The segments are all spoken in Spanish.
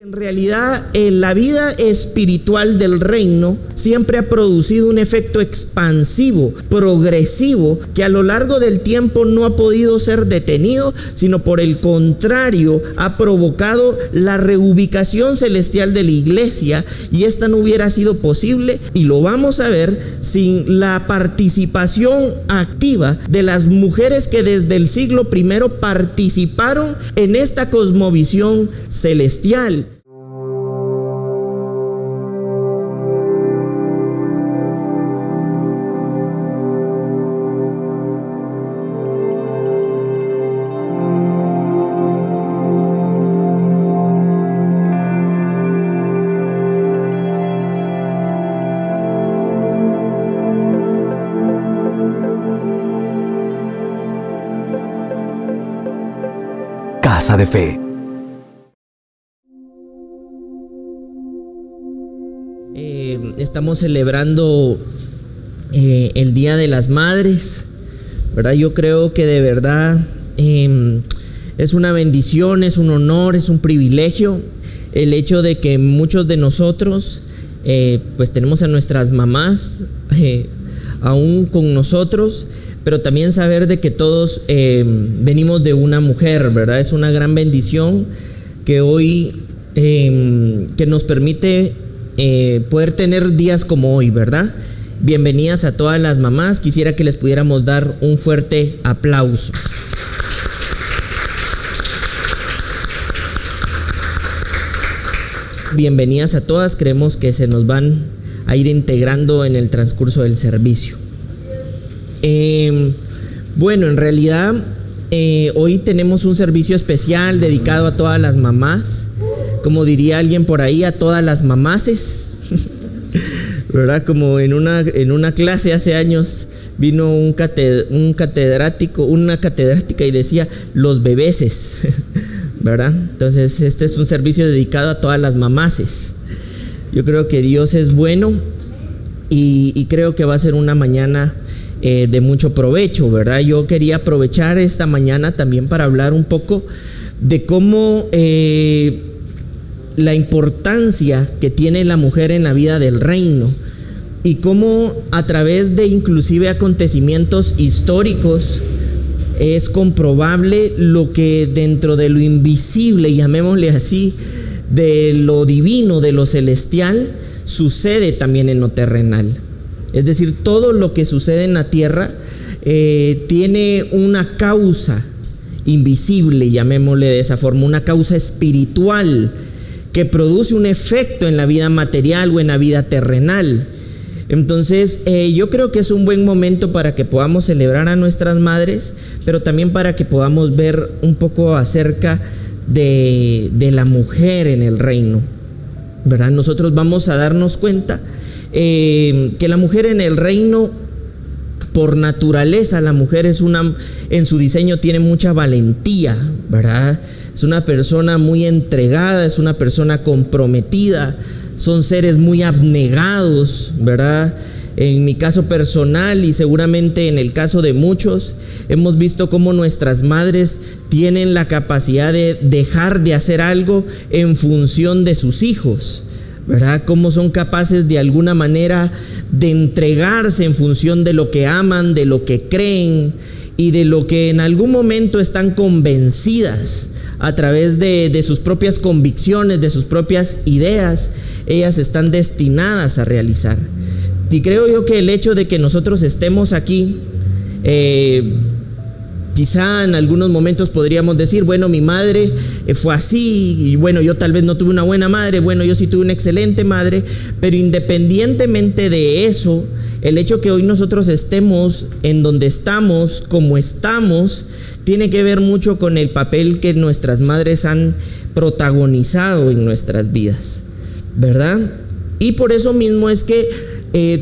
En realidad, la vida espiritual del reino siempre ha producido un efecto expansivo, progresivo, que a lo largo del tiempo no ha podido ser detenido, sino por el contrario, ha provocado la reubicación celestial de la iglesia, y esta no hubiera sido posible, y lo vamos a ver, sin la participación activa de las mujeres que desde el siglo I participaron en esta cosmovisión celestial. Casa de Fe. Estamos celebrando el Día de las Madres, ¿verdad? Yo creo que de verdad es una bendición, es un honor, es un privilegio el hecho de que muchos de nosotros pues tenemos a nuestras mamás aún con nosotros, pero también saber de que todos venimos de una mujer, ¿verdad? Es una gran bendición que hoy que nos permite poder tener días como hoy, ¿verdad? Bienvenidas a todas las mamás. Quisiera que les pudiéramos dar un fuerte aplauso. Bienvenidas a todas. Creemos que se nos van a ir integrando en el transcurso del servicio. Bueno, en realidad hoy tenemos un servicio especial dedicado a todas las mamás, como diría alguien por ahí, a todas las mamases, ¿verdad? Como en una clase hace años vino un catedrático, una catedrática y decía los bebeses, ¿verdad? Entonces este es un servicio dedicado a todas las mamases. Yo creo que Dios es bueno y creo que va a ser una mañana de mucho provecho, ¿verdad? Yo quería aprovechar esta mañana también para hablar un poco de cómo la importancia que tiene la mujer en la vida del reino y cómo a través de inclusive acontecimientos históricos es comprobable lo que dentro de lo invisible, llamémosle así, de lo divino, de lo celestial, sucede también en lo terrenal. Es decir, todo lo que sucede en la tierra tiene una causa invisible, llamémosle de esa forma, una causa espiritual que produce un efecto en la vida material o en la vida terrenal. Entonces, yo creo que es un buen momento para que podamos celebrar a nuestras madres, pero también para que podamos ver un poco acerca de la mujer en el reino, ¿verdad? Nosotros vamos a darnos cuenta que la mujer en el reino, por naturaleza, la mujer en su diseño tiene mucha valentía, ¿verdad? Es una persona muy entregada, es una persona comprometida, son seres muy abnegados, ¿verdad? En mi caso personal y seguramente en el caso de muchos, hemos visto cómo nuestras madres tienen la capacidad de dejar de hacer algo en función de sus hijos, ¿verdad? Cómo son capaces de alguna manera de entregarse en función de lo que aman, de lo que creen y de lo que en algún momento están convencidas a través de sus propias convicciones, de sus propias ideas. Ellas están destinadas a realizar. Y creo yo que el hecho de que nosotros estemos aquí, quizá en algunos momentos podríamos decir, bueno, mi madre fue así, y bueno, yo tal vez no tuve una buena madre, bueno, yo sí tuve una excelente madre, pero independientemente de eso, el hecho que hoy nosotros estemos en donde estamos, como estamos, tiene que ver mucho con el papel que nuestras madres han protagonizado en nuestras vidas, ¿verdad? Y por eso mismo es que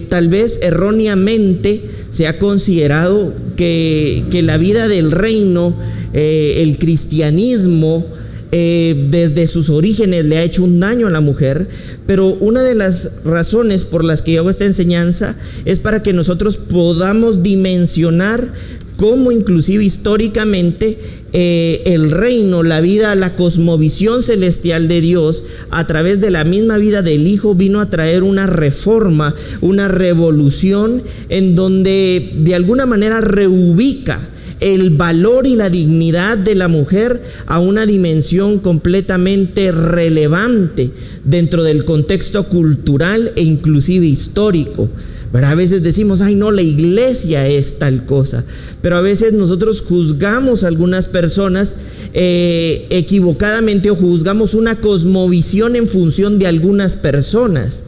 tal vez erróneamente se ha considerado que la vida del reino, el cristianismo, desde sus orígenes le ha hecho un daño a la mujer, pero una de las razones por las que yo hago esta enseñanza es para que nosotros podamos dimensionar cómo inclusive históricamente el reino, la vida, la cosmovisión celestial de Dios, a través de la misma vida del Hijo, vino a traer una reforma, una revolución, en donde de alguna manera reubica el valor y la dignidad de la mujer a una dimensión completamente relevante dentro del contexto cultural e inclusive histórico. A veces decimos, ay no, la iglesia es tal cosa, pero a veces nosotros juzgamos a algunas personas equivocadamente, o juzgamos una cosmovisión en función de algunas personas.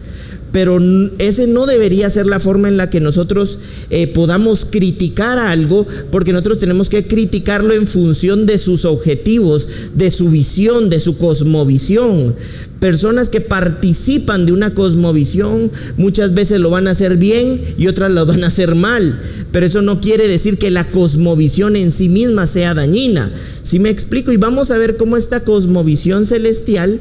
Pero ese no debería ser la forma en la que nosotros podamos criticar algo, porque nosotros tenemos que criticarlo en función de sus objetivos, de su visión, de su cosmovisión. Personas que participan de una cosmovisión muchas veces lo van a hacer bien y otras lo van a hacer mal, pero eso no quiere decir que la cosmovisión en sí misma sea dañina. ¿Sí me explico? Y vamos a ver cómo esta cosmovisión celestial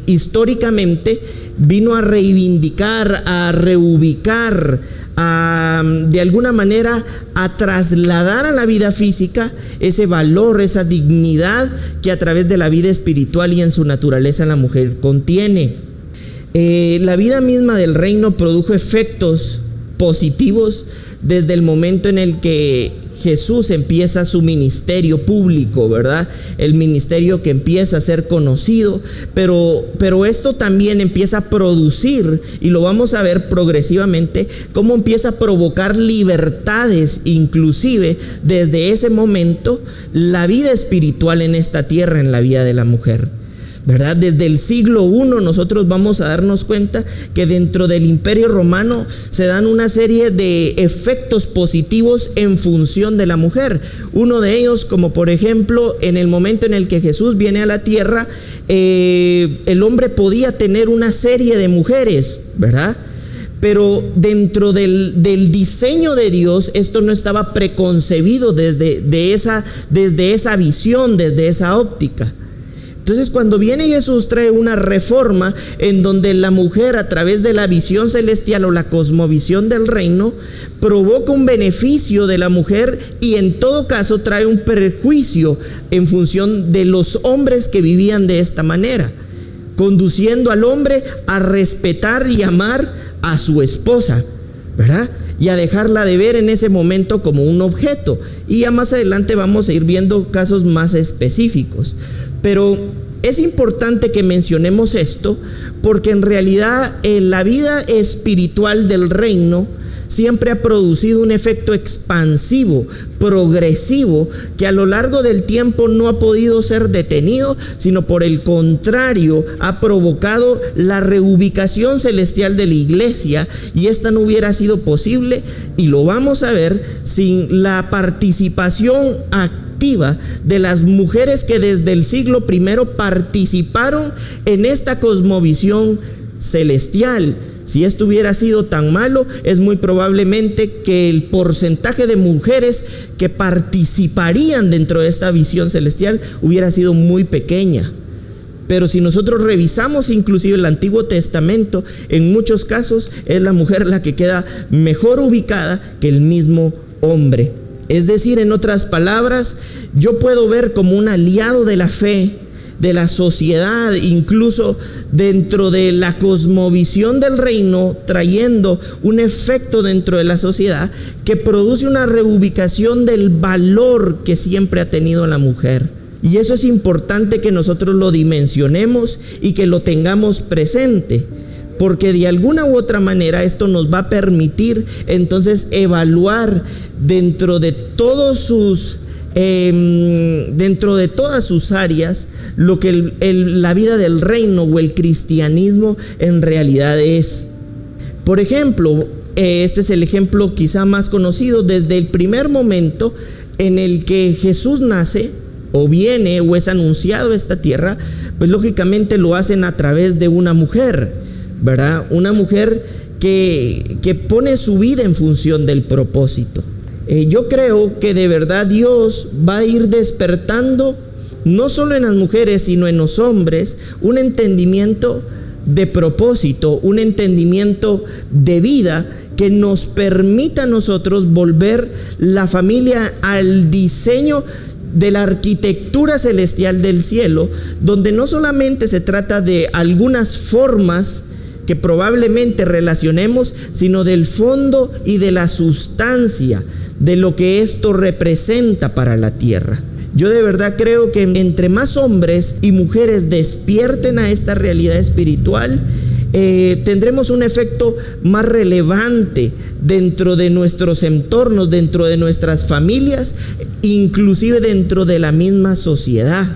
históricamente vino a reivindicar, a reubicar, de alguna manera a trasladar a la vida física ese valor, esa dignidad que a través de la vida espiritual y en su naturaleza la mujer contiene. La vida misma del reino produjo efectos positivos desde el momento en el que Jesús empieza su ministerio público, ¿verdad? El ministerio que empieza a ser conocido, pero esto también empieza a producir, y lo vamos a ver progresivamente, cómo empieza a provocar libertades, inclusive desde ese momento, la vida espiritual en esta tierra, en la vida de la mujer, ¿verdad? Desde el siglo I nosotros vamos a darnos cuenta que dentro del Imperio Romano se dan una serie de efectos positivos en función de la mujer. Uno de ellos, como por ejemplo, en el momento en el que Jesús viene a la tierra, el hombre podía tener una serie de mujeres, ¿verdad? Pero dentro del diseño de Dios, esto no estaba preconcebido desde esa visión, desde esa óptica. Entonces, cuando viene Jesús, trae una reforma en donde la mujer, a través de la visión celestial o la cosmovisión del reino, provoca un beneficio de la mujer, y en todo caso trae un perjuicio en función de los hombres que vivían de esta manera, conduciendo al hombre a respetar y amar a su esposa, ¿verdad? Y a dejarla de ver en ese momento como un objeto. Y ya más adelante vamos a ir viendo casos más específicos. Pero es importante que mencionemos esto, porque en realidad la vida espiritual del reino siempre ha producido un efecto expansivo, progresivo, que a lo largo del tiempo no ha podido ser detenido, sino por el contrario ha provocado la reubicación celestial de la iglesia, y esta no hubiera sido posible, y lo vamos a ver, sin la participación activa de las mujeres que desde el siglo I participaron en esta cosmovisión celestial. Si esto hubiera sido tan malo, es muy probablemente que el porcentaje de mujeres que participarían dentro de esta visión celestial hubiera sido muy pequeña. Pero si nosotros revisamos inclusive el Antiguo Testamento, en muchos casos es la mujer la que queda mejor ubicada que el mismo hombre. Es decir, en otras palabras, yo puedo ver como un aliado de la fe, de la sociedad, incluso dentro de la cosmovisión del reino, trayendo un efecto dentro de la sociedad que produce una reubicación del valor que siempre ha tenido la mujer. Y eso es importante que nosotros lo dimensionemos y que lo tengamos presente, porque de alguna u otra manera esto nos va a permitir entonces evaluar dentro de todas sus áreas lo que la vida del reino o el cristianismo en realidad es. Por ejemplo, este es el ejemplo quizá más conocido. Desde el primer momento en el que Jesús nace o viene o es anunciado a esta tierra, pues lógicamente lo hacen a través de una mujer, ¿verdad? Una mujer que pone su vida en función del propósito. Yo creo que de verdad Dios va a ir despertando, no solo en las mujeres, sino en los hombres, un entendimiento de propósito, un entendimiento de vida que nos permita a nosotros volver la familia al diseño de la arquitectura celestial del cielo, donde no solamente se trata de algunas formas que probablemente relacionemos, sino del fondo y de la sustancia de lo que esto representa para la tierra. Yo de verdad creo que entre más hombres y mujeres despierten a esta realidad espiritual, tendremos un efecto más relevante dentro de nuestros entornos, dentro de nuestras familias, inclusive dentro de la misma sociedad,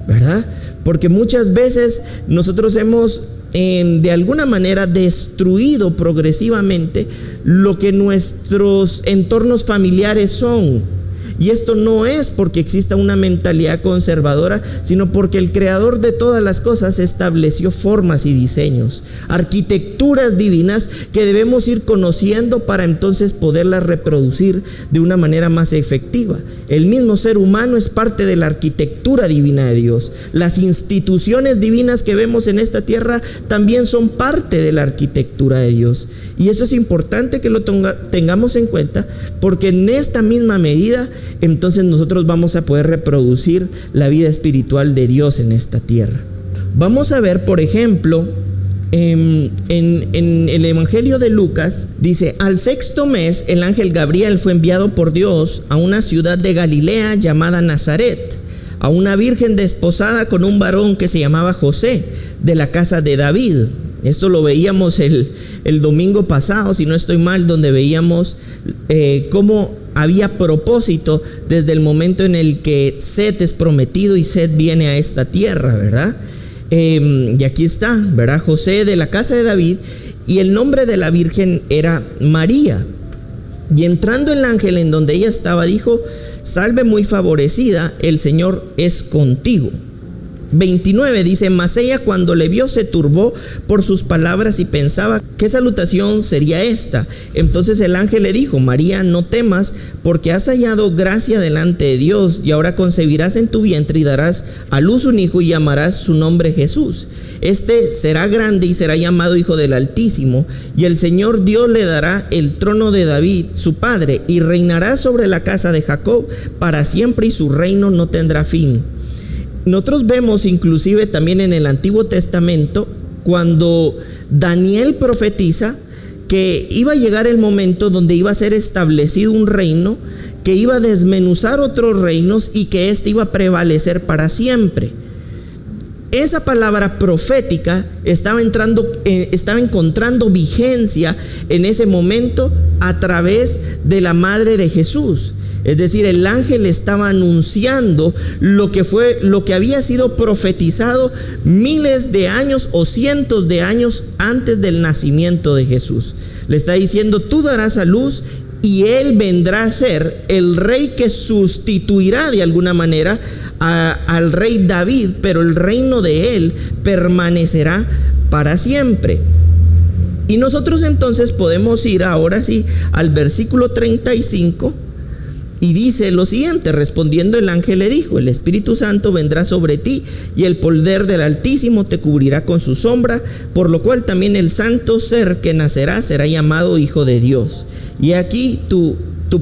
¿verdad? Porque muchas veces nosotros hemos de alguna manera destruido progresivamente lo que nuestros entornos familiares son. Y esto no es porque exista una mentalidad conservadora, sino porque el creador de todas las cosas estableció formas y diseños, arquitecturas divinas que debemos ir conociendo para entonces poderlas reproducir de una manera más efectiva. El mismo ser humano es parte de la arquitectura divina de Dios. Las instituciones divinas que vemos en esta tierra también son parte de la arquitectura de Dios. Y eso es importante que lo tengamos en cuenta, porque en esta misma medida entonces nosotros vamos a poder reproducir la vida espiritual de Dios en esta tierra. Vamos a ver, por ejemplo, en el Evangelio de Lucas, dice: al sexto mes el ángel Gabriel fue enviado por Dios a una ciudad de Galilea llamada Nazaret, a una virgen desposada con un varón que se llamaba José, de la casa de David. Esto lo veíamos el domingo pasado, si no estoy mal, donde veíamos cómo había propósito desde el momento en el que Set es prometido y Set viene a esta tierra, ¿verdad? Y aquí está, ¿verdad? José, de la casa de David, y el nombre de la virgen era María. Y entrando el ángel en donde ella estaba, dijo: salve muy favorecida, el Señor es contigo. 29 dice: mas ella, cuando le vio, se turbó por sus palabras y pensaba qué salutación sería esta. Entonces el ángel le dijo: María, no temas, porque has hallado gracia delante de Dios, y ahora concebirás en tu vientre y darás a luz un hijo y llamarás su nombre Jesús. Este será grande y será llamado Hijo del Altísimo, y el Señor Dios le dará el trono de David, su padre, y reinará sobre la casa de Jacob para siempre, y su reino no tendrá fin. Nosotros vemos inclusive también en el Antiguo Testamento, cuando Daniel profetiza que iba a llegar el momento donde iba a ser establecido un reino que iba a desmenuzar otros reinos y que éste iba a prevalecer para siempre. Esa palabra profética estaba encontrando vigencia en ese momento a través de la madre de Jesús. Es decir, el ángel estaba anunciando lo que había sido profetizado miles de años o cientos de años antes del nacimiento de Jesús. Le está diciendo: tú darás a luz y él vendrá a ser el rey que sustituirá de alguna manera al rey David, pero el reino de él permanecerá para siempre. Y nosotros entonces podemos ir ahora sí al versículo 35. Y dice lo siguiente: respondiendo el ángel le dijo: el Espíritu Santo vendrá sobre ti, y el poder del Altísimo te cubrirá con su sombra, por lo cual también el santo ser que nacerá será llamado Hijo de Dios. Y aquí tu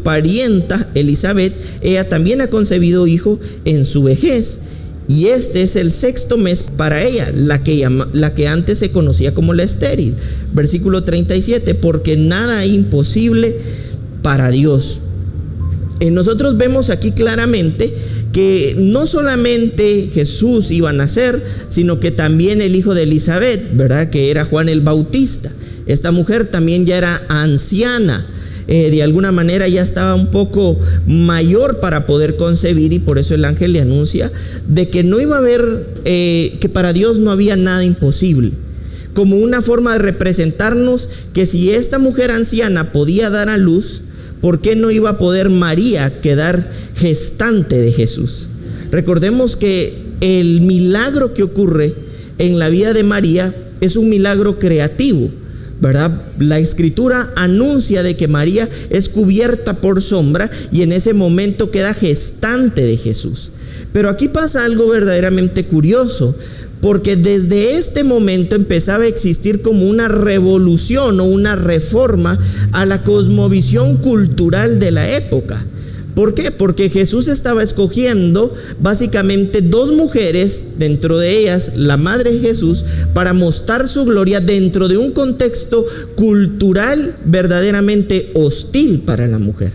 parienta Elizabeth, ella también ha concebido hijo en su vejez, y este es el sexto mes para ella, la que antes se conocía como la estéril. Versículo 37: porque nada es imposible para Dios. Nosotros vemos aquí claramente que no solamente Jesús iba a nacer, sino que también el hijo de Elizabeth, ¿verdad?, que era Juan el Bautista. Esta mujer también ya era anciana, de alguna manera ya estaba un poco mayor para poder concebir, y por eso el ángel le anuncia de que no iba a haber, que para Dios no había nada imposible, como una forma de representarnos que si esta mujer anciana podía dar a luz, ¿por qué no iba a poder María quedar gestante de Jesús? Recordemos que el milagro que ocurre en la vida de María es un milagro creativo, ¿verdad? La Escritura anuncia de que María es cubierta por sombra y en ese momento queda gestante de Jesús. Pero aquí pasa algo verdaderamente curioso, porque desde este momento empezaba a existir como una revolución o una reforma a la cosmovisión cultural de la época. ¿Por qué? Porque Jesús estaba escogiendo básicamente dos mujeres, dentro de ellas la madre de Jesús, para mostrar su gloria dentro de un contexto cultural verdaderamente hostil para la mujer.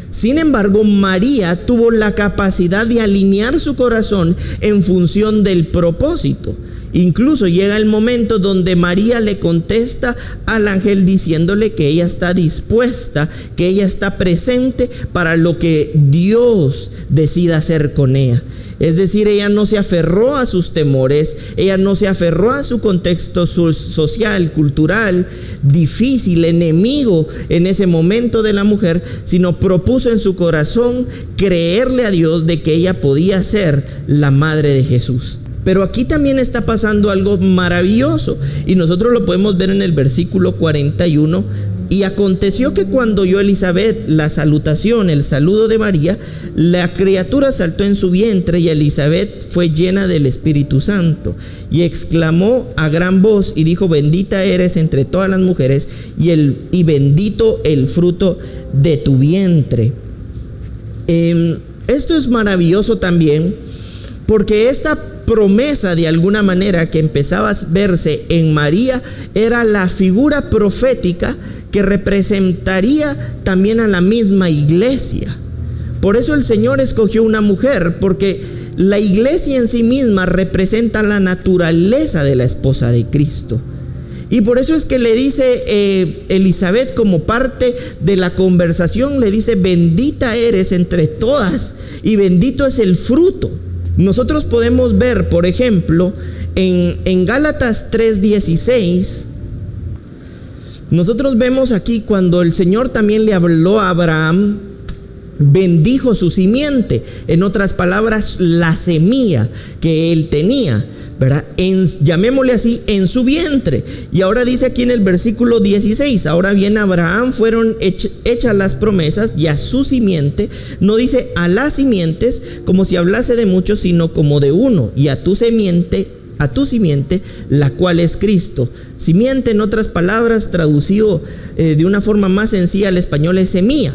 Sin embargo, María tuvo la capacidad de alinear su corazón en función del propósito. Incluso llega el momento donde María le contesta al ángel diciéndole que ella está dispuesta, que ella está presente para lo que Dios decida hacer con ella. Es decir, ella no se aferró a sus temores, ella no se aferró a su contexto social, cultural, difícil, enemigo en ese momento de la mujer, sino propuso en su corazón creerle a Dios de que ella podía ser la madre de Jesús. Pero aquí también está pasando algo maravilloso y nosotros lo podemos ver en el versículo 41. Y aconteció que cuando oyó Elizabeth la salutación, el saludo de María, la criatura saltó en su vientre y Elizabeth fue llena del Espíritu Santo y exclamó a gran voz y dijo: bendita eres entre todas las mujeres y bendito el fruto de tu vientre. Esto es maravilloso también, porque esta promesa de alguna manera que empezaba a verse en María era la figura profética que representaría también a la misma iglesia. Por eso el Señor escogió una mujer, porque la iglesia en sí misma representa la naturaleza de la esposa de Cristo. Y por eso es que le dice Elizabeth, como parte de la conversación, le dice: bendita eres entre todas y bendito es el fruto. Nosotros podemos ver, por ejemplo, en Gálatas 3:16, nosotros vemos aquí cuando el Señor también le habló a Abraham, bendijo su simiente, en otras palabras, la semilla que él tenía, ¿verdad? Llamémosle así, en su vientre. Y ahora dice aquí en el versículo 16: ahora bien, a Abraham fueron hechas las promesas y a su simiente. No dice a las simientes como si hablase de muchos, sino como de uno, y a tu simiente, la cual es Cristo. Simiente, en otras palabras, traducido de una forma más sencilla al español, es semilla.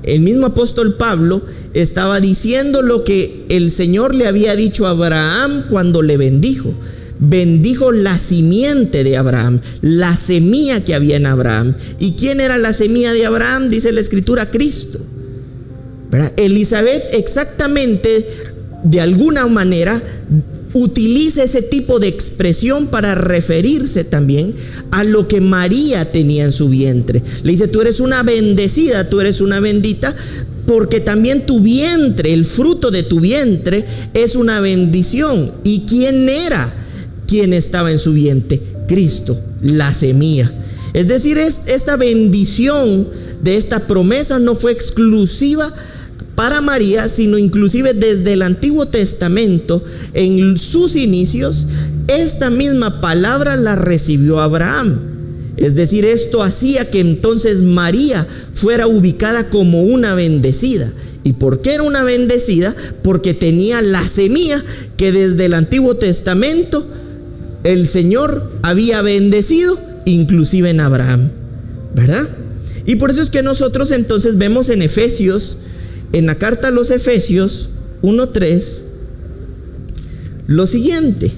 El mismo apóstol Pablo estaba diciendo lo que el Señor le había dicho a Abraham cuando le bendijo. Bendijo la simiente de Abraham, la semilla que había en Abraham. ¿Y quién era la semilla de Abraham? Dice la Escritura: Cristo, ¿verdad? Elizabeth exactamente, de alguna manera, utiliza ese tipo de expresión para referirse también a lo que María tenía en su vientre. Le dice: tú eres una bendecida, tú eres una bendita, porque también tu vientre, el fruto de tu vientre, es una bendición. ¿Y quién era quien estaba en su vientre? Cristo, la semilla. Es decir, esta bendición de esta promesa no fue exclusiva para María, sino inclusive desde el Antiguo Testamento, en sus inicios, esta misma palabra la recibió Abraham. Es decir, esto hacía que entonces María fuera ubicada como una bendecida. ¿Y por qué era una bendecida? Porque tenía la semilla que desde el Antiguo Testamento el Señor había bendecido, inclusive en Abraham, ¿verdad? Y por eso es que nosotros entonces vemos en Efesios, en la carta a los Efesios 1:3, lo siguiente.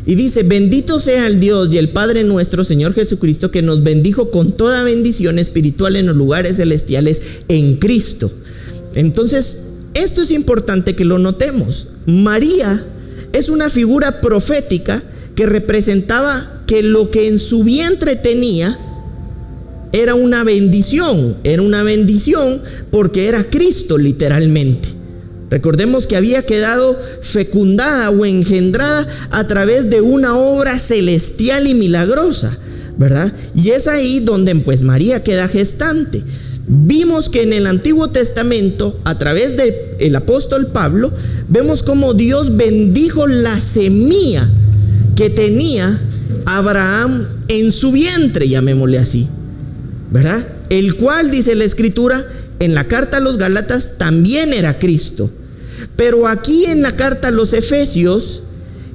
Y dice: bendito sea el Dios y el Padre nuestro Señor Jesucristo, que nos bendijo con toda bendición espiritual en los lugares celestiales en Cristo. Entonces, esto es importante que lo notemos. María es una figura profética que representaba que lo que en su vientre tenía era una bendición porque era Cristo, literalmente. Recordemos que había quedado fecundada o engendrada a través de una obra celestial y milagrosa, ¿verdad? Y es ahí donde pues María queda gestante. Vimos que en el Antiguo Testamento, a través del apóstol Pablo, vemos cómo Dios bendijo la semilla que tenía Abraham en su vientre, llamémosle así, ¿verdad? El cual, dice la Escritura en la carta a los Gálatas, también era Cristo. Pero aquí en la carta a los Efesios,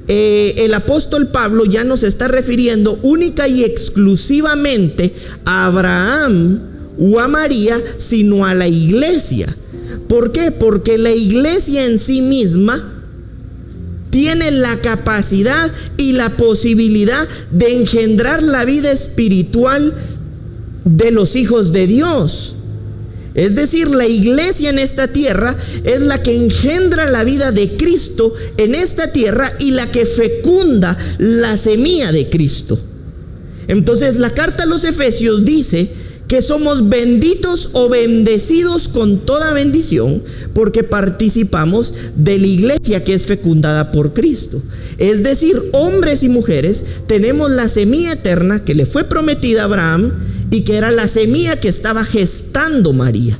el apóstol Pablo ya nos está refiriendo única y exclusivamente a Abraham o a María, sino a la iglesia. ¿Por qué? Porque la iglesia en sí misma tiene la capacidad y la posibilidad de engendrar la vida espiritual de los hijos de Dios. Es decir, la iglesia en esta tierra es la que engendra la vida de Cristo en esta tierra y la que fecunda la semilla de Cristo. Entonces la carta a los Efesios dice que somos benditos o bendecidos con toda bendición porque participamos de la iglesia que es fecundada por Cristo. Es decir, hombres y mujeres tenemos la semilla eterna que le fue prometida a Abraham y que era la semilla que estaba gestando María.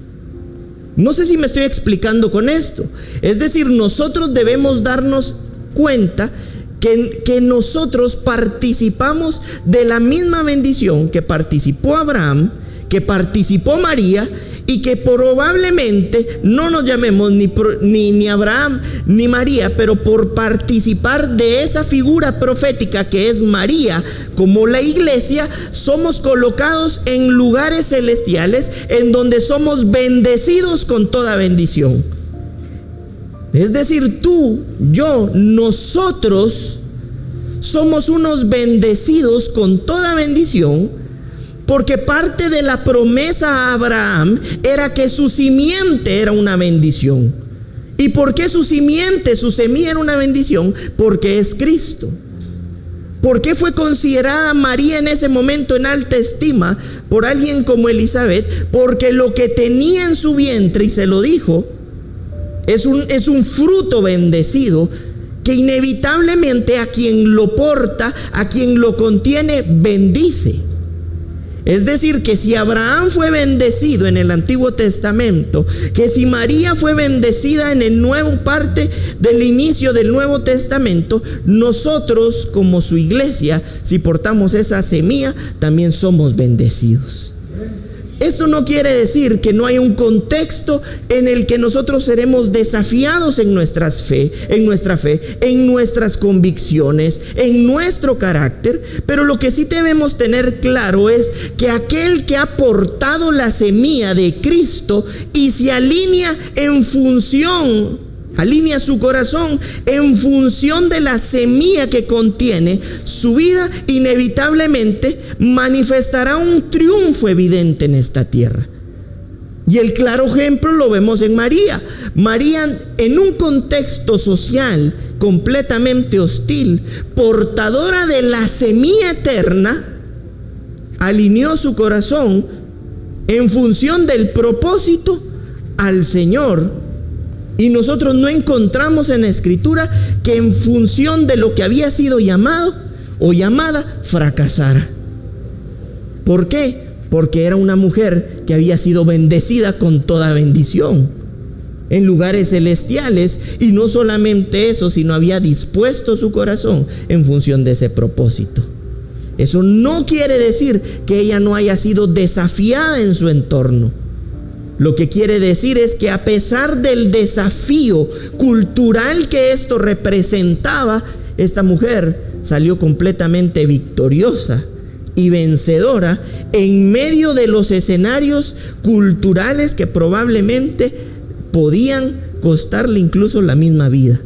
No sé si me estoy explicando con esto. Es decir, nosotros debemos darnos cuenta que nosotros participamos de la misma bendición que participó Abraham, que participó María, y que probablemente no nos llamemos ni Abraham ni María, pero por participar de esa figura profética que es María, como la iglesia, somos colocados en lugares celestiales en donde somos bendecidos con toda bendición. Es decir, tú, yo, nosotros somos unos bendecidos con toda bendición, porque parte de la promesa a Abraham era que su simiente era una bendición. ¿Y por qué su simiente, su semilla era una bendición? Porque es Cristo. ¿Por qué fue considerada María en ese momento en alta estima por alguien como Elizabeth? Porque lo que tenía en su vientre, y se lo dijo, es un fruto bendecido que inevitablemente a quien lo porta, a quien lo contiene, bendice. Es decir, que si Abraham fue bendecido en el Antiguo Testamento, que si María fue bendecida en el nuevo parte del inicio del Nuevo Testamento, nosotros como su iglesia, si portamos esa semilla, también somos bendecidos. Esto no quiere decir que no hay un contexto en el que nosotros seremos desafiados en nuestra fe, en nuestras convicciones, en nuestro carácter, pero lo que sí debemos tener claro es que aquel que ha portado la semilla de Cristo y se alinea su corazón en función de la semilla que contiene, su vida inevitablemente manifestará un triunfo evidente en esta tierra. Y el claro ejemplo lo vemos en María. María, en un contexto social completamente hostil, portadora de la semilla eterna, alineó su corazón en función del propósito al Señor. Y nosotros no encontramos en la Escritura que en función de lo que había sido llamado o llamada fracasara. ¿Por qué? Porque era una mujer que había sido bendecida con toda bendición en lugares celestiales, y no solamente eso, sino había dispuesto su corazón en función de ese propósito. Eso no quiere decir que ella no haya sido desafiada en su entorno. Lo que quiere decir es que a pesar del desafío cultural que esto representaba, esta mujer salió completamente victoriosa y vencedora en medio de los escenarios culturales que probablemente podían costarle incluso la misma vida.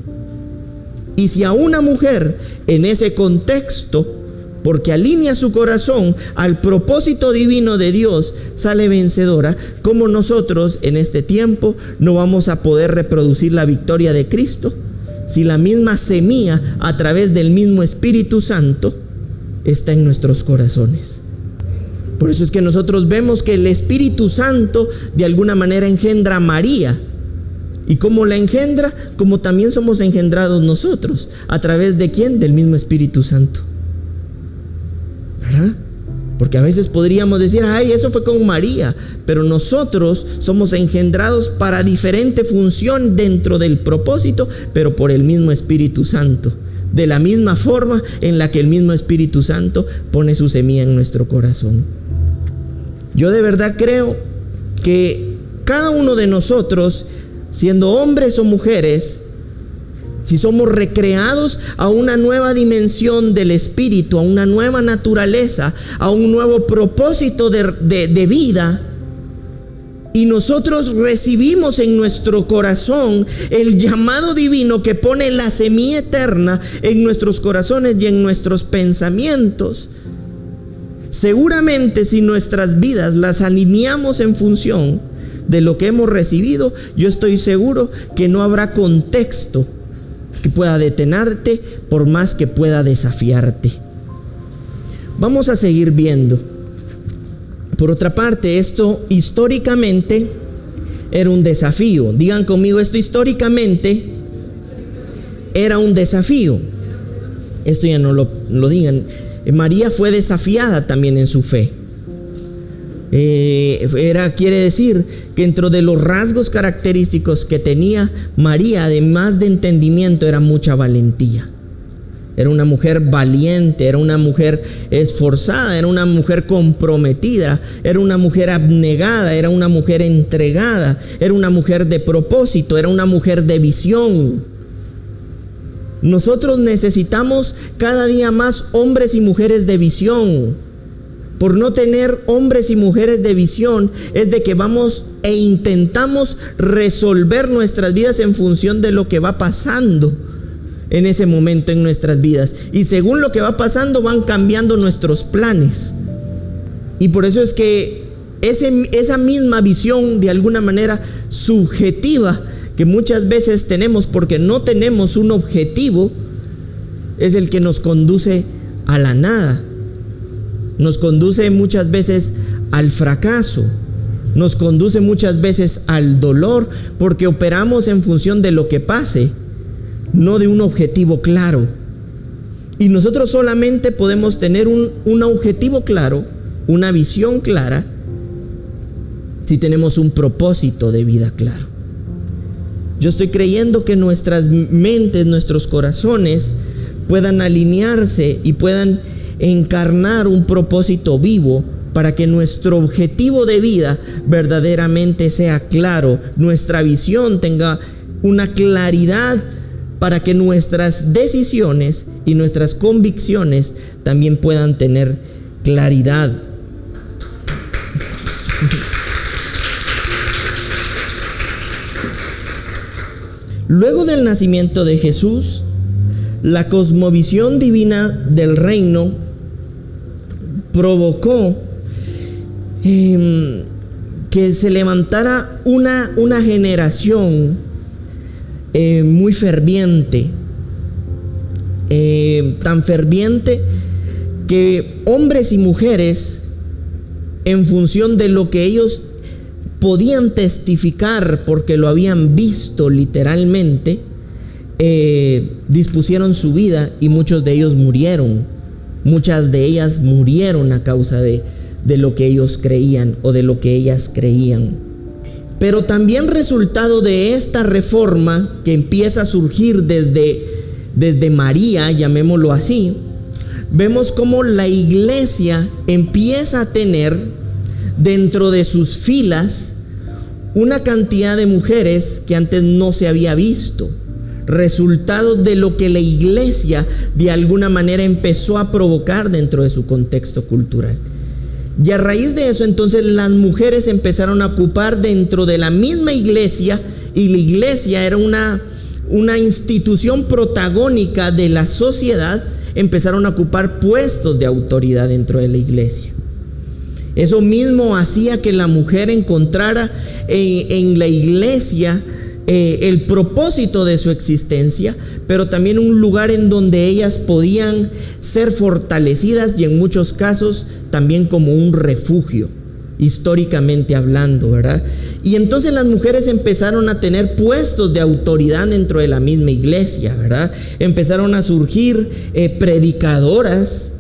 Y si a una mujer en ese contexto, porque alinea su corazón al propósito divino de Dios, sale vencedora, ¿cómo nosotros en este tiempo no vamos a poder reproducir la victoria de Cristo? Si la misma semilla, a través del mismo Espíritu Santo, está en nuestros corazones. Por eso es que nosotros vemos que el Espíritu Santo de alguna manera engendra a María. ¿Y cómo la engendra? Como también somos engendrados nosotros. ¿A través de quién? Del mismo Espíritu Santo. ¿Verdad? Porque a veces podríamos decir, ay, eso fue con María, pero nosotros somos engendrados para diferente función dentro del propósito, pero por el mismo Espíritu Santo, de la misma forma en la que el mismo Espíritu Santo pone su semilla en nuestro corazón. Yo de verdad creo que cada uno de nosotros, siendo hombres o mujeres, si somos recreados a una nueva dimensión del espíritu, a una nueva naturaleza, a un nuevo propósito de vida, y nosotros recibimos en nuestro corazón el llamado divino que pone la semilla eterna en nuestros corazones y en nuestros pensamientos, seguramente si nuestras vidas las alineamos en función de lo que hemos recibido, yo estoy seguro que no habrá contexto que pueda detenerte por más que pueda desafiarte. Vamos a seguir viendo. Por otra parte, esto históricamente era un desafío. Digan conmigo, esto históricamente era un desafío. Esto ya no lo digan. María fue desafiada también en su fe. Quiere decir que dentro de los rasgos característicos que tenía María, además de entendimiento, era mucha valentía. Era una mujer valiente, era una mujer esforzada, era una mujer comprometida, era una mujer abnegada, era una mujer entregada, era una mujer de propósito, era una mujer de visión. Nosotros necesitamos cada día más hombres y mujeres de visión. Por no tener hombres y mujeres de visión es de que vamos e intentamos resolver nuestras vidas en función de lo que va pasando en ese momento en nuestras vidas, y según lo que va pasando van cambiando nuestros planes. Y por eso es que esa misma visión de alguna manera subjetiva que muchas veces tenemos porque no tenemos un objetivo es el que nos conduce a la nada, nos conduce muchas veces al fracaso, nos conduce muchas veces al dolor, porque operamos en función de lo que pase, no de un objetivo claro. Y nosotros solamente podemos tener un objetivo claro, una visión clara, si tenemos un propósito de vida claro. Yo estoy creyendo que nuestras mentes, nuestros corazones puedan alinearse y puedan encarnar un propósito vivo para que nuestro objetivo de vida verdaderamente sea claro, nuestra visión tenga una claridad, para que nuestras decisiones y nuestras convicciones también puedan tener claridad. Luego del nacimiento de Jesús, la cosmovisión divina del reino provocó que se levantara una generación muy ferviente, tan ferviente que hombres y mujeres, en función de lo que ellos podían testificar porque lo habían visto literalmente, dispusieron su vida, y muchos de ellos murieron. Muchas de ellas murieron a causa de lo que ellos creían o de lo que ellas creían. Pero también resultado de esta reforma que empieza a surgir desde María, llamémoslo así, vemos cómo la iglesia empieza a tener dentro de sus filas una cantidad de mujeres que antes no se había visto, resultado de lo que la iglesia de alguna manera empezó a provocar dentro de su contexto cultural. Y a raíz de eso, entonces, las mujeres empezaron a ocupar dentro de la misma iglesia, y la iglesia era una institución protagónica de la sociedad, empezaron a ocupar puestos de autoridad dentro de la iglesia. Eso mismo hacía que la mujer encontrara en la iglesia el propósito de su existencia, pero también un lugar en donde ellas podían ser fortalecidas, y en muchos casos también como un refugio, históricamente hablando, ¿verdad? Y entonces las mujeres empezaron a tener puestos de autoridad dentro de la misma iglesia, ¿verdad? Empezaron a surgir predicadoras,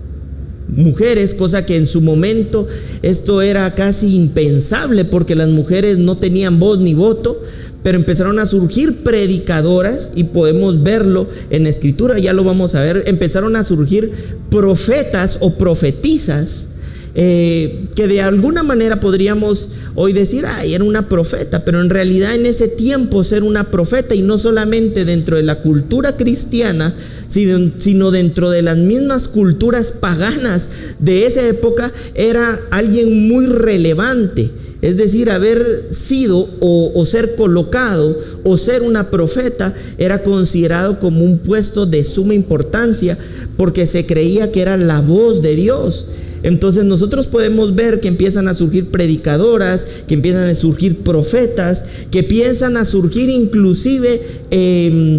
mujeres, cosa que en su momento esto era casi impensable porque las mujeres no tenían voz ni voto. Pero empezaron a surgir predicadoras, y podemos verlo en la escritura, ya lo vamos a ver. Empezaron a surgir profetas o profetisas, que de alguna manera podríamos hoy decir, ay, era una profeta, pero en realidad en ese tiempo ser una profeta, y no solamente dentro de la cultura cristiana, sino dentro de las mismas culturas paganas de esa época, era alguien muy relevante. Es decir, haber sido o ser colocado o ser una profeta era considerado como un puesto de suma importancia, porque se creía que era la voz de Dios. Entonces nosotros podemos ver que empiezan a surgir predicadoras, que empiezan a surgir profetas, que empiezan a surgir inclusive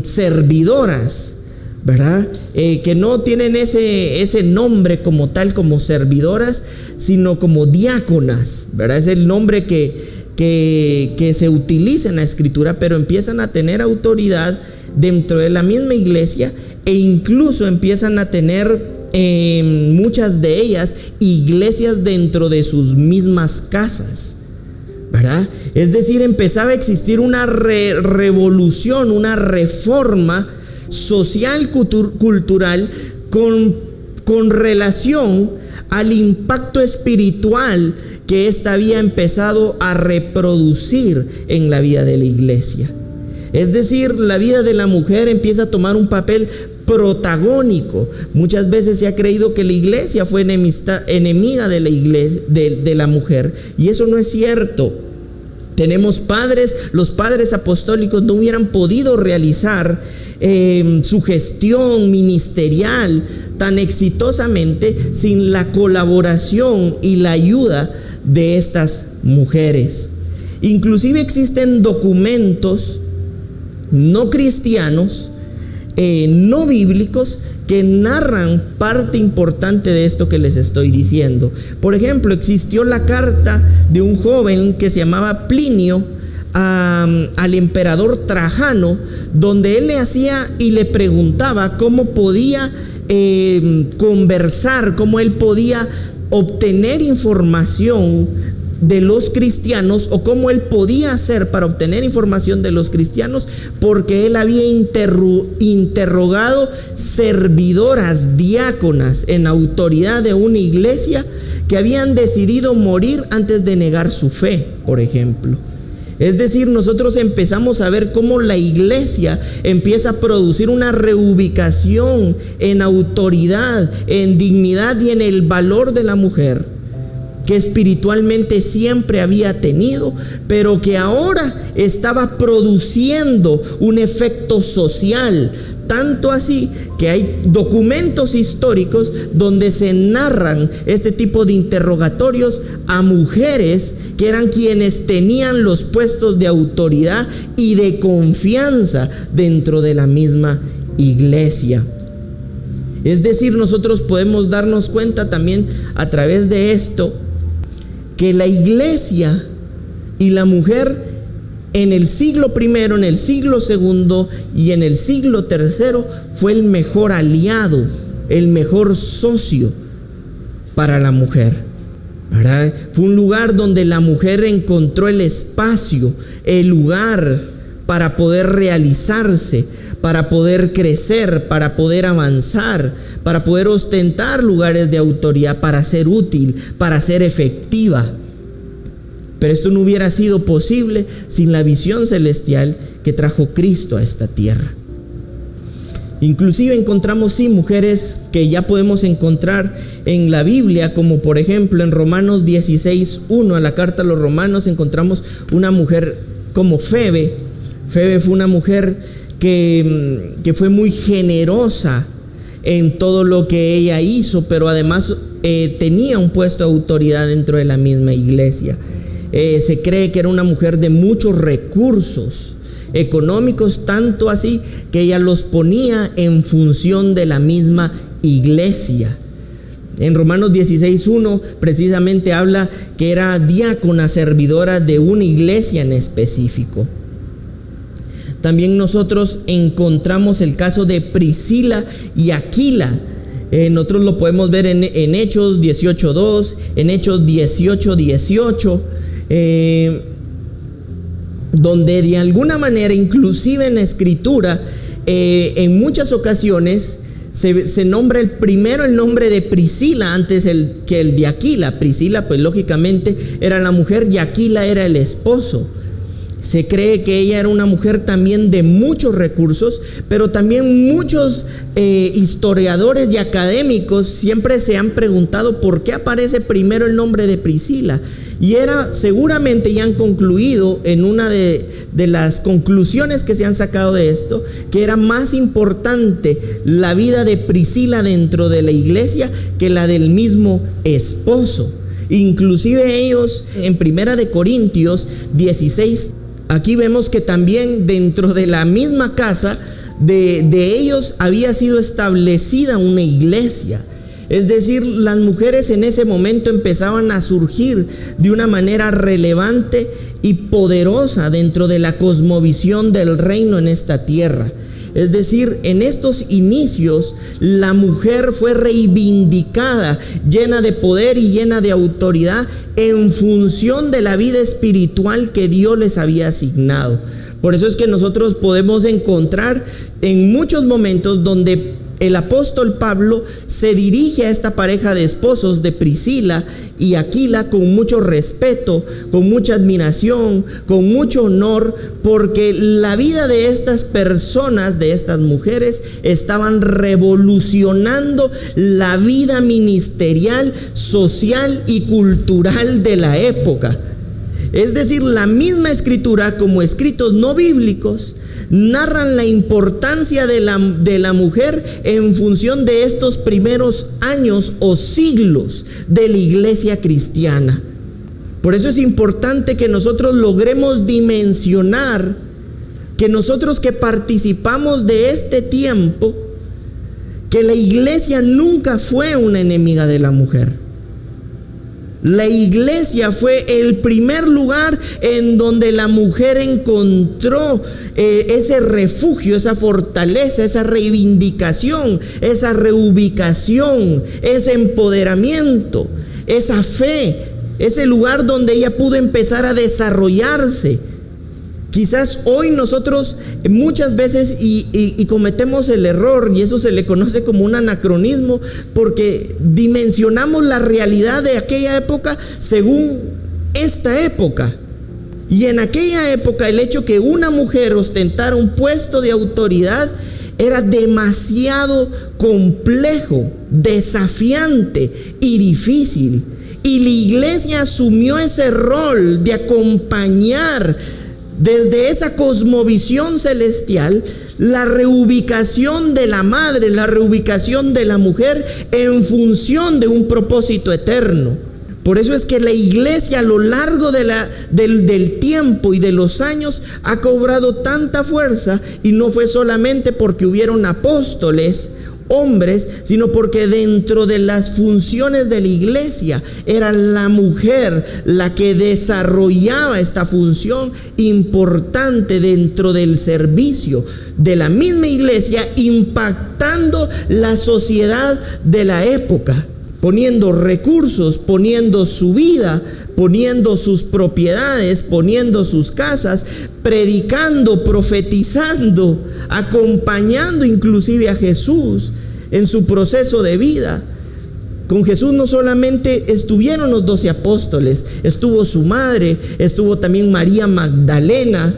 servidoras, ¿verdad? Que no tienen ese nombre como tal, como servidoras, sino como diáconas, ¿verdad? Es el nombre que se utiliza en la escritura, pero empiezan a tener autoridad dentro de la misma iglesia, e incluso empiezan a tener muchas de ellas iglesias dentro de sus mismas casas, ¿verdad? Es decir, empezaba a existir una revolución, una reforma social, cultural, con relación al impacto espiritual que ésta había empezado a reproducir en la vida de la iglesia. Es decir, la vida de la mujer empieza a tomar un papel protagónico. Muchas veces se ha creído que la iglesia fue enemiga de la iglesia, de la mujer, y eso no es cierto. Tenemos padres, los padres apostólicos no hubieran podido realizar su gestión ministerial tan exitosamente sin la colaboración y la ayuda de estas mujeres. Inclusive existen documentos no cristianos, no bíblicos, que narran parte importante de esto que les estoy diciendo. Por ejemplo, existió la carta de un joven que se llamaba Plinio al emperador Trajano, donde él le hacía y le preguntaba cómo podía conversar, cómo él podía obtener información de los cristianos, o cómo él podía hacer para obtener información de los cristianos, porque él había interrogado servidoras, diáconas en autoridad de una iglesia, que habían decidido morir antes de negar su fe, por ejemplo. Es decir, nosotros empezamos a ver cómo la iglesia empieza a producir una reubicación en autoridad, en dignidad y en el valor de la mujer, que espiritualmente siempre había tenido, pero que ahora estaba produciendo un efecto social. Tanto así que hay documentos históricos donde se narran este tipo de interrogatorios a mujeres que eran quienes tenían los puestos de autoridad y de confianza dentro de la misma iglesia. Es decir, nosotros podemos darnos cuenta también a través de esto que la iglesia y la mujer en el siglo I, en el siglo II y en el siglo III fue el mejor aliado, el mejor socio para la mujer, ¿verdad? Fue un lugar donde la mujer encontró el espacio, el lugar para poder realizarse, para poder crecer, para poder avanzar, para poder ostentar lugares de autoridad, para ser útil, para ser efectiva. Pero esto no hubiera sido posible sin la visión celestial que trajo Cristo a esta tierra. Inclusive encontramos sí mujeres que ya podemos encontrar en la Biblia, como por ejemplo en Romanos 16:1, a la carta a los Romanos, encontramos una mujer como Febe. Febe fue una mujer que fue muy generosa en todo lo que ella hizo, pero además tenía un puesto de autoridad dentro de la misma iglesia. Se cree que era una mujer de muchos recursos económicos, tanto así que ella los ponía en función de la misma iglesia. En Romanos 16:1 precisamente habla que era diácona, servidora de una iglesia en específico. También nosotros encontramos el caso de Priscila y Aquila. Nosotros lo podemos ver en Hechos 18:2, en Hechos 18:18, donde de alguna manera, inclusive en la escritura, en muchas ocasiones se nombra el nombre de Priscila antes que el de Aquila. Priscila, pues lógicamente era la mujer y Aquila era el esposo. Se cree que ella era una mujer también de muchos recursos, pero también muchos historiadores y académicos siempre se han preguntado por qué aparece primero el nombre de Priscila. Y era seguramente, ya han concluido en una de las conclusiones que se han sacado de esto, que era más importante la vida de Priscila dentro de la iglesia que la del mismo esposo. Inclusive ellos en 1 de Corintios 16, aquí vemos que también dentro de la misma casa de ellos había sido establecida una iglesia. Es decir, las mujeres en ese momento empezaban a surgir de una manera relevante y poderosa dentro de la cosmovisión del reino en esta tierra. Es decir, en estos inicios la mujer fue reivindicada, llena de poder y llena de autoridad en función de la vida espiritual que Dios les había asignado. Por eso es que nosotros podemos encontrar en muchos momentos donde el apóstol Pablo se dirige a esta pareja de esposos de Priscila y Aquila con mucho respeto, con mucha admiración, con mucho honor, porque la vida de estas personas, de estas mujeres, estaban revolucionando la vida ministerial, social y cultural de la época. Es decir, la misma escritura, como escritos no bíblicos, narran la importancia de la mujer en función de estos primeros años o siglos de la iglesia cristiana. Por eso es importante que nosotros logremos dimensionar que nosotros que participamos de este tiempo, que la iglesia nunca fue una enemiga de la mujer. La iglesia fue el primer lugar en donde la mujer encontró ese refugio, esa fortaleza, esa reivindicación, esa reubicación, ese empoderamiento, esa fe, ese lugar donde ella pudo empezar a desarrollarse. Quizás hoy nosotros muchas veces y cometemos el error, y eso se le conoce como un anacronismo, porque dimensionamos la realidad de aquella época según esta época. Y en aquella época el hecho que una mujer ostentara un puesto de autoridad era demasiado complejo, desafiante y difícil. Y la iglesia asumió ese rol de acompañar desde esa cosmovisión celestial la reubicación de la madre, la reubicación de la mujer en función de un propósito eterno. Por eso es que la iglesia a lo largo del tiempo y de los años ha cobrado tanta fuerza, y no fue solamente porque hubieron apóstoles, hombres, sino porque dentro de las funciones de la iglesia era la mujer la que desarrollaba esta función importante dentro del servicio de la misma iglesia, impactando la sociedad de la época, poniendo recursos, poniendo su vida, poniendo sus propiedades, poniendo sus casas, predicando, profetizando, acompañando inclusive a Jesús en su proceso de vida. Con Jesús no solamente estuvieron los 12 apóstoles, estuvo su madre, estuvo también María Magdalena,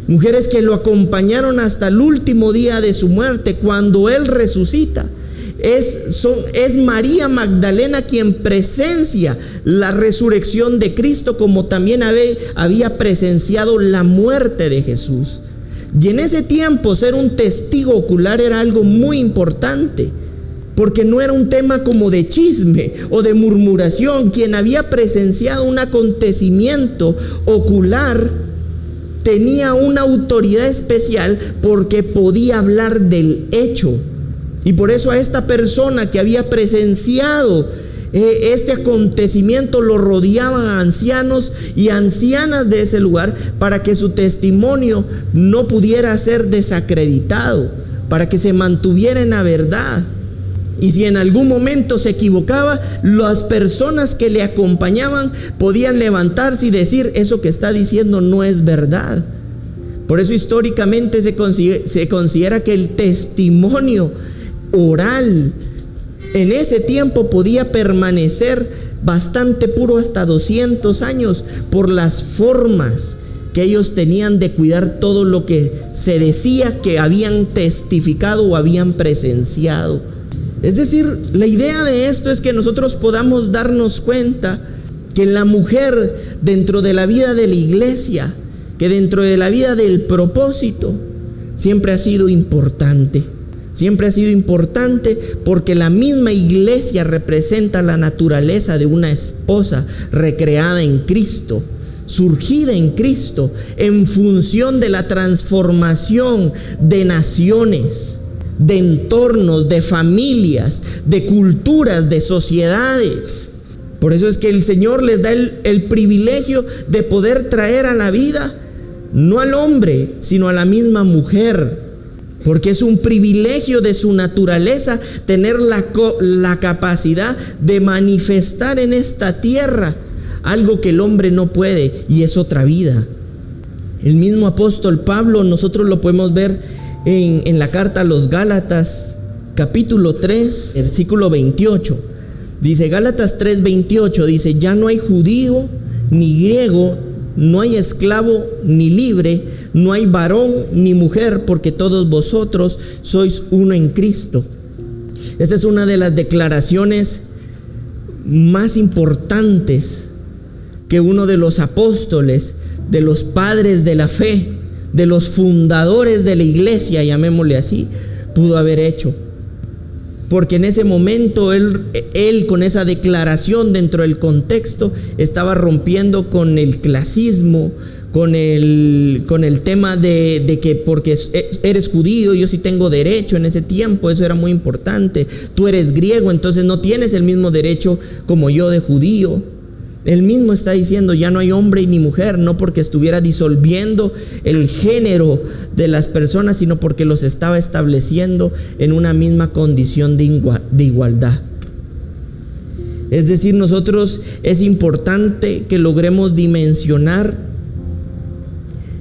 mujeres que lo acompañaron hasta el último día de su muerte, cuando Él resucita. Es María Magdalena quien presencia la resurrección de Cristo, como también había presenciado la muerte de Jesús. Y en ese tiempo ser un testigo ocular era algo muy importante, porque no era un tema como de chisme o de murmuración. Quien había presenciado un acontecimiento ocular tenía una autoridad especial porque podía hablar del hecho. Y por eso a esta persona que había presenciado este acontecimiento lo rodeaban ancianos y ancianas de ese lugar, para que su testimonio no pudiera ser desacreditado, para que se mantuviera en la verdad. Y si en algún momento se equivocaba, las personas que le acompañaban podían levantarse y decir: eso que está diciendo no es verdad. Por eso históricamente se considera que el testimonio oral en ese tiempo podía permanecer bastante puro hasta 200 años por las formas que ellos tenían de cuidar todo lo que se decía que habían testificado o habían presenciado. Es decir, la idea de esto es que nosotros podamos darnos cuenta que la mujer dentro de la vida de la iglesia, que dentro de la vida del propósito, siempre ha sido importante. Siempre ha sido importante porque la misma iglesia representa la naturaleza de una esposa recreada en Cristo, surgida en Cristo, en función de la transformación de naciones, de entornos, de familias, de culturas, de sociedades. Por eso es que el Señor les da el privilegio de poder traer a la vida, no al hombre, sino a la misma mujer. Porque es un privilegio de su naturaleza tener la capacidad de manifestar en esta tierra algo que el hombre no puede, y es otra vida. El mismo apóstol Pablo, nosotros lo podemos ver en la carta a los Gálatas, capítulo 3, versículo 28. Dice, Gálatas 3:28, dice: ya no hay judío ni griego, no hay esclavo ni libre, no hay varón ni mujer, porque todos vosotros sois uno en Cristo. Esta es una de las declaraciones más importantes que uno de los apóstoles, de los padres de la fe, de los fundadores de la iglesia, llamémosle así, pudo haber hecho. Porque en ese momento él con esa declaración dentro del contexto estaba rompiendo con el clasismo, con el tema de que porque eres judío, yo sí tengo derecho. En ese tiempo eso era muy importante. Tú eres griego, entonces no tienes el mismo derecho como yo de judío. Él mismo está diciendo, ya no hay hombre ni mujer, no porque estuviera disolviendo el género de las personas, sino porque los estaba estableciendo en una misma condición de igualdad. Es decir, nosotros es importante que logremos dimensionar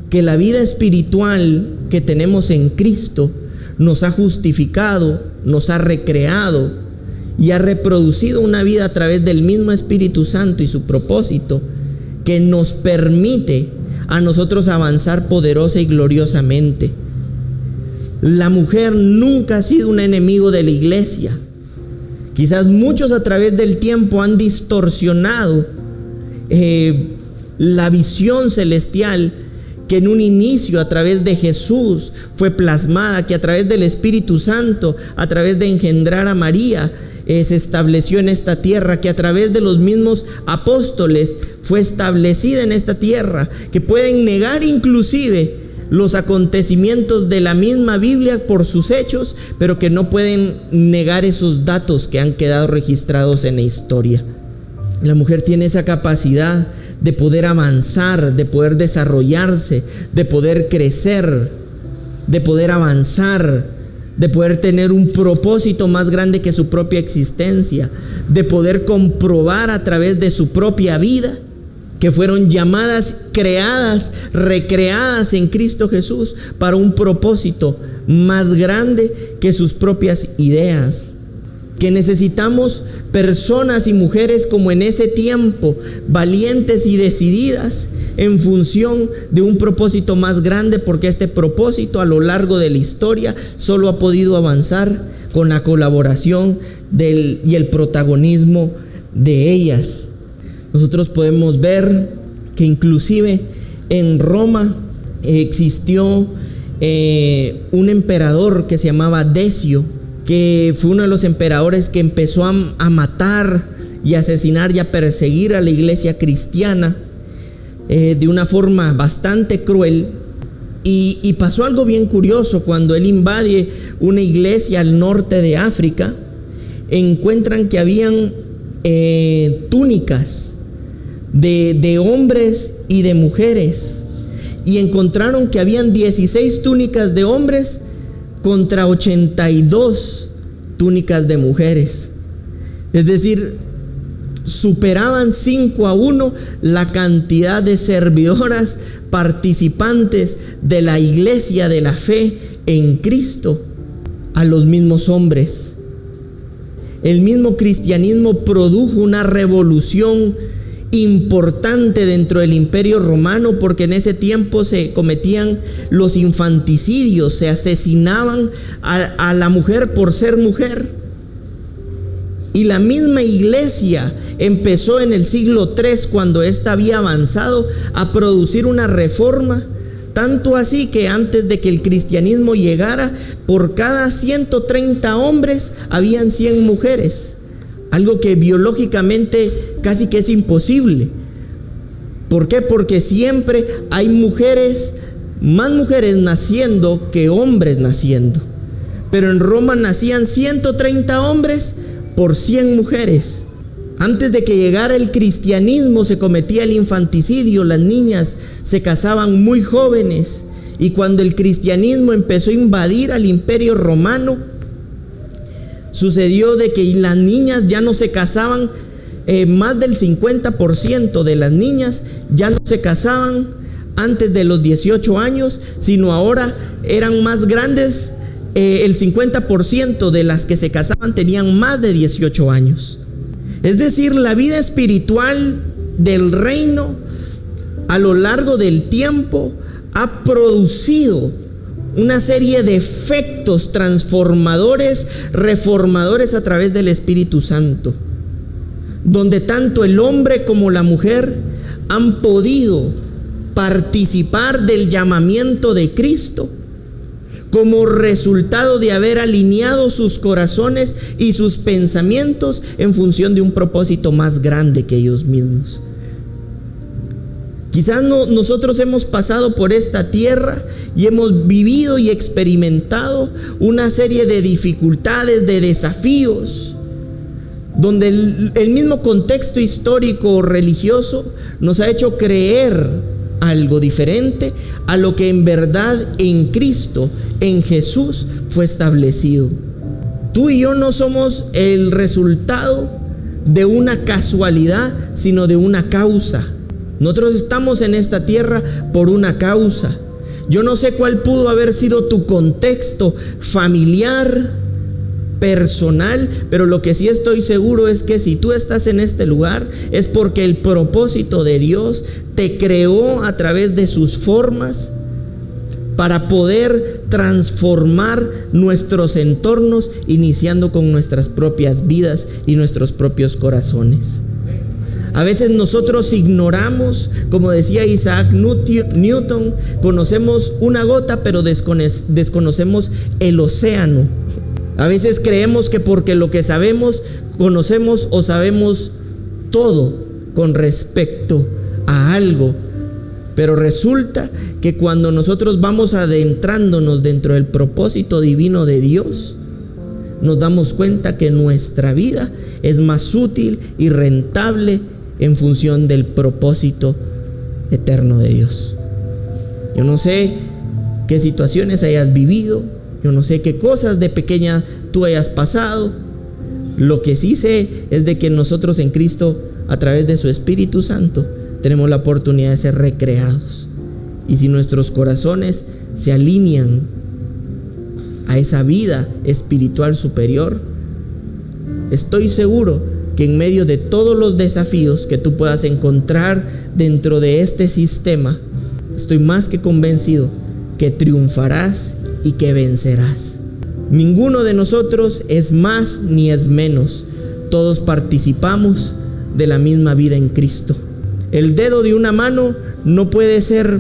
que la vida espiritual que tenemos en Cristo nos ha justificado, nos ha recreado y ha reproducido una vida a través del mismo Espíritu Santo y su propósito, que nos permite a nosotros avanzar poderosa y gloriosamente. La mujer nunca ha sido un enemigo de la iglesia. Quizás muchos a través del tiempo han distorsionado la visión celestial que en un inicio a través de Jesús fue plasmada, que a través del Espíritu Santo, a través de engendrar a María, se estableció en esta tierra, que a través de los mismos apóstoles fue establecida en esta tierra, que pueden negar inclusive los acontecimientos de la misma Biblia por sus hechos, pero que no pueden negar esos datos que han quedado registrados en la historia. La mujer tiene esa capacidad de poder avanzar, de poder desarrollarse, de poder crecer, de poder avanzar, de poder tener un propósito más grande que su propia existencia, de poder comprobar a través de su propia vida que fueron llamadas, creadas, recreadas en Cristo Jesús para un propósito más grande que sus propias ideas. Que necesitamos personas y mujeres como en ese tiempo, valientes y decididas en función de un propósito más grande, porque este propósito a lo largo de la historia solo ha podido avanzar con la colaboración y el protagonismo de ellas. Nosotros podemos ver que inclusive en Roma existió un emperador que se llamaba Decio, que fue uno de los emperadores que empezó a matar y asesinar y a perseguir a la iglesia cristiana de una forma bastante cruel. Y pasó algo bien curioso. Cuando él invade una iglesia al norte de África, encuentran que habían túnicas de hombres y de mujeres, y encontraron que habían 16 túnicas de hombres contra 82 túnicas de mujeres. Es decir, superaban 5-1 la cantidad de servidoras participantes de la iglesia de la fe en Cristo a los mismos hombres. El mismo cristianismo produjo una revolución importante dentro del Imperio Romano, porque en ese tiempo se cometían los infanticidios, se asesinaban a la mujer por ser mujer. Y la misma iglesia empezó en el siglo III, cuando ésta había avanzado, a producir una reforma. Tanto así que antes de que el cristianismo llegara, por cada 130 hombres habían 100 mujeres. Algo que biológicamente casi que es imposible. ¿Por qué? Porque siempre hay más mujeres naciendo que hombres naciendo. Pero en Roma nacían 130 hombres por 100 mujeres. Antes de que llegara el cristianismo se cometía el infanticidio, las niñas se casaban muy jóvenes, y cuando el cristianismo empezó a invadir al Imperio Romano, sucedió de que las niñas ya no se casaban, más del 50% de las niñas ya no se casaban antes de los 18 años, sino ahora eran más grandes, el 50% de las que se casaban tenían más de 18 años. Es decir, la vida espiritual del reino a lo largo del tiempo ha producido una serie de efectos transformadores, reformadores a través del Espíritu Santo, donde tanto el hombre como la mujer han podido participar del llamamiento de Cristo como resultado de haber alineado sus corazones y sus pensamientos en función de un propósito más grande que ellos mismos. Quizás nosotros hemos pasado por esta tierra y hemos vivido y experimentado una serie de dificultades, de desafíos, donde el mismo contexto histórico o religioso nos ha hecho creer algo diferente a lo que en verdad en Cristo, en Jesús, fue establecido. Tú y yo no somos el resultado de una casualidad, sino de una causa. Nosotros estamos en esta tierra por una causa. Yo no sé cuál pudo haber sido tu contexto familiar, personal, pero lo que sí estoy seguro es que si tú estás en este lugar es porque el propósito de Dios te creó a través de sus formas para poder transformar nuestros entornos, iniciando con nuestras propias vidas y nuestros propios corazones. A veces nosotros ignoramos, como decía Isaac Newton, conocemos una gota pero desconocemos el océano. A veces creemos que porque lo que sabemos, conocemos o sabemos todo con respecto a algo, pero resulta que cuando nosotros vamos adentrándonos dentro del propósito divino de Dios, nos damos cuenta que nuestra vida es más útil y rentable en función del propósito eterno de Dios. Yo no sé qué situaciones hayas vivido, yo no sé qué cosas de pequeña tú hayas pasado. Lo que sí sé es de que nosotros en Cristo, a través de su Espíritu Santo, tenemos la oportunidad de ser recreados. Y si nuestros corazones se alinean a esa vida espiritual superior, estoy seguro que en medio de todos los desafíos que tú puedas encontrar dentro de este sistema, estoy más que convencido que triunfarás y que vencerás. Ninguno de nosotros es más ni es menos. Todos participamos de la misma vida en Cristo. El dedo de una mano no puede ser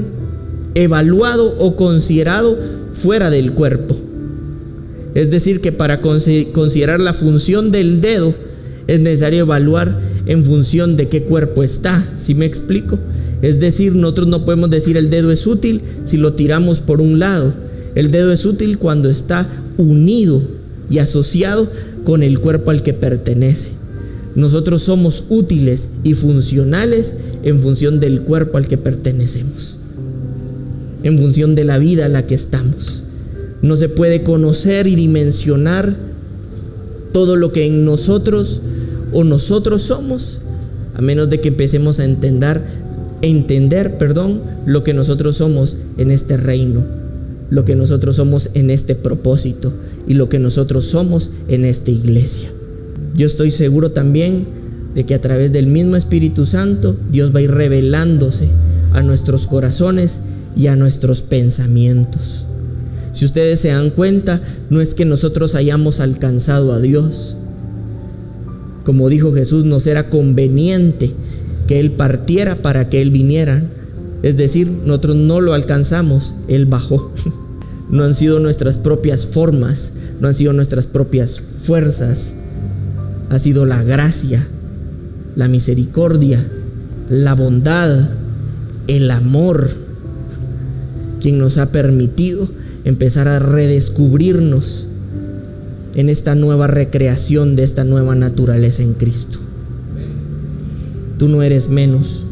evaluado o considerado fuera del cuerpo. Es decir, que para considerar la función del dedo es necesario evaluar en función de qué cuerpo está. ¿Sí me explico? Es decir, nosotros no podemos decir el dedo es útil si lo tiramos por un lado. El dedo es útil cuando está unido y asociado con el cuerpo al que pertenece. Nosotros somos útiles y funcionales en función del cuerpo al que pertenecemos, en función de la vida en la que estamos. No se puede conocer y dimensionar todo lo que en nosotros somos, a menos de que empecemos a entender lo que nosotros somos en este reino, lo que nosotros somos en este propósito, y lo que nosotros somos en esta iglesia. Yo estoy seguro también de que a través del mismo Espíritu Santo Dios va a ir revelándose a nuestros corazones y a nuestros pensamientos. Si ustedes se dan cuenta, no es que nosotros hayamos alcanzado a Dios. Como dijo Jesús, nos era conveniente que Él partiera para que Él viniera. Es decir, nosotros no lo alcanzamos, Él bajó. No han sido nuestras propias formas, no han sido nuestras propias fuerzas. Ha sido la gracia, la misericordia, la bondad, el amor, quien nos ha permitido empezar a redescubrirnos en esta nueva recreación de esta nueva naturaleza en Cristo. Tú no eres menos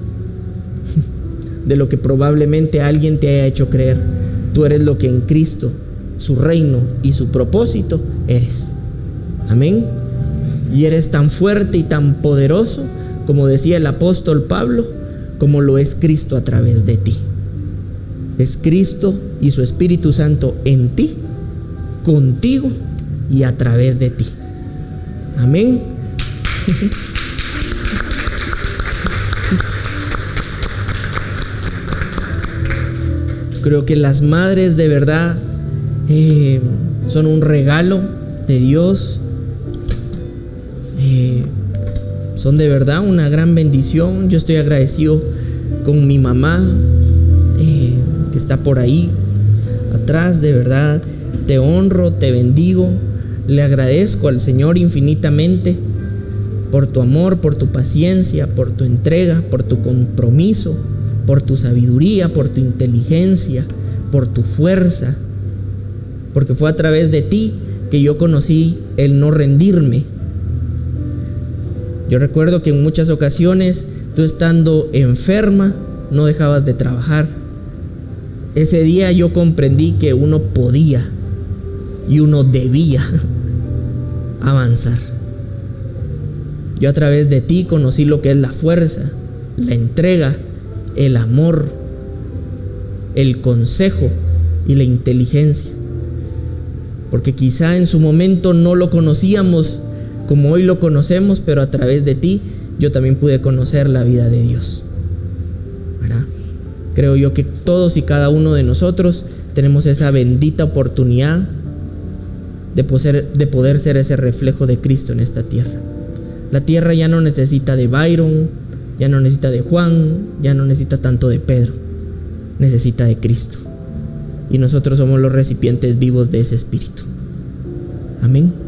de lo que probablemente alguien te haya hecho creer. Tú eres lo que en Cristo, su reino y su propósito eres. Amén. Y eres tan fuerte y tan poderoso, como decía el apóstol Pablo, como lo es Cristo a través de ti. Es Cristo y su Espíritu Santo en ti, contigo y a través de ti. Amén. Creo que las madres de verdad son un regalo de Dios. Son de verdad una gran bendición. Yo estoy agradecido con mi mamá, que está por ahí atrás. De verdad te honro, te bendigo. Le agradezco al Señor infinitamente por tu amor, por tu paciencia, por tu entrega, por tu compromiso, por tu sabiduría, por tu inteligencia, por tu fuerza, porque fue a través de ti que yo conocí el no rendirme. Yo recuerdo que en muchas ocasiones, tú estando enferma, no dejabas de trabajar. Ese día yo comprendí que uno podía y uno debía avanzar. Yo a través de ti conocí lo que es la fuerza, la entrega, el amor, el consejo y la inteligencia. Porque quizá en su momento no lo conocíamos como hoy lo conocemos, pero a través de ti yo también pude conocer la vida de Dios, ¿verdad? Creo yo que todos y cada uno de nosotros tenemos esa bendita oportunidad de poder ser ese reflejo de Cristo en esta tierra. La tierra ya no necesita de Byron, ya no necesita de Juan, ya no necesita tanto de Pedro, necesita de Cristo. Y nosotros somos los recipientes vivos de ese Espíritu. Amén.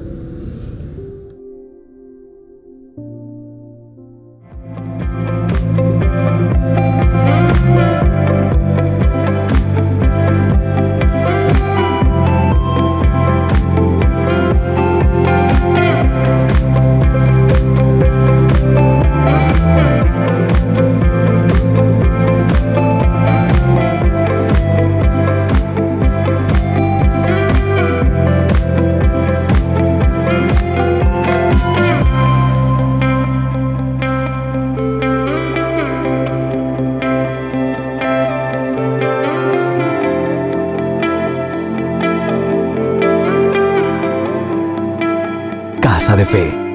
Casa de Fe.